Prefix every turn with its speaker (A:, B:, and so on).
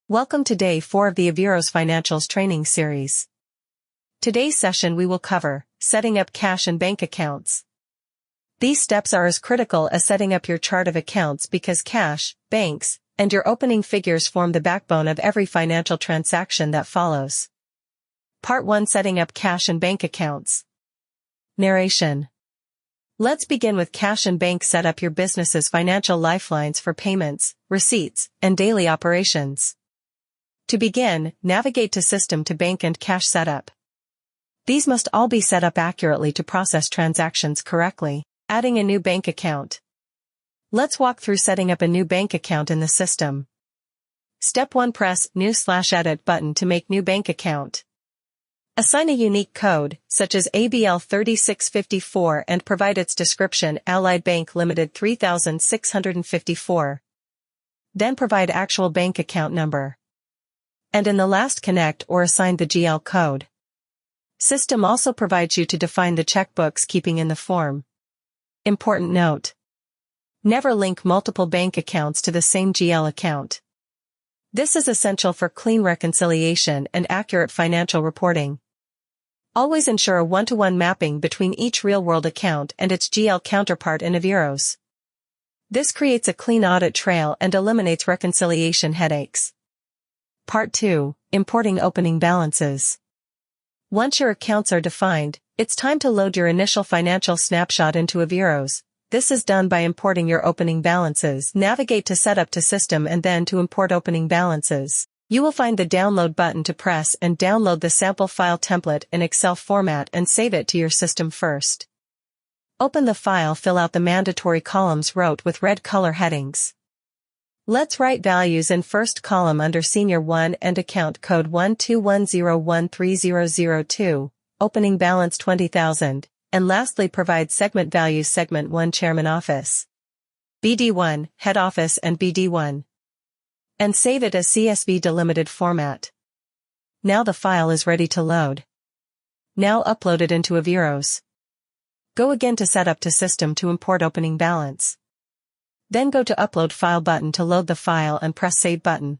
A: Welcome to Day 4 of the AVEEROS Financials training series. Today's session we will cover setting up cash and bank accounts. These steps are as critical as setting up your chart of accounts because cash, banks, and your opening figures form the backbone of every financial transaction that follows. Part 1: Setting up cash and bank accounts. Narration. Let's begin with cash and bank. Set up your business's financial lifelines for payments, receipts, and daily operations. To begin, navigate to System to Bank and Cash Setup. These must all be set up accurately to process transactions correctly. Adding a new bank account. Let's walk through setting up a new bank account in the system. Step 1: Press New/Edit button to make new bank account. Assign a unique code, such as ABL 3654, and provide its description: Allied Bank Limited 3654. Then provide actual bank account number. And in the last, connect or assign the GL code. System also provides you to define the checkbooks keeping in the form. Important note: never link multiple bank accounts to the same GL account. This is essential for clean reconciliation and accurate financial reporting. Always ensure a one-to-one mapping between each real-world account and its GL counterpart in AVEEROS. This creates a clean audit trail and eliminates reconciliation headaches. Part 2: Importing opening balances. Once your accounts are defined, it's time to load your initial financial snapshot into AVEEROS. This is done by importing your opening balances. Navigate to Setup to System and then to Import Opening Balances. You will find the Download button to press and download the sample file template in Excel format and save it to your system first. Open the file. Fill out the mandatory columns wrote with red color headings. Let's write values in first column under Senior 1 and account code 121013002, opening balance 20,000, and lastly provide segment values: Segment 1 Chairman Office, BD1 Head Office, and BD1. And save it as CSV delimited format. Now the file is ready to load. Now upload it into AVEEROS. Go again to Setup to System to import opening balance. Then go to Upload File button to load the file and press Save button.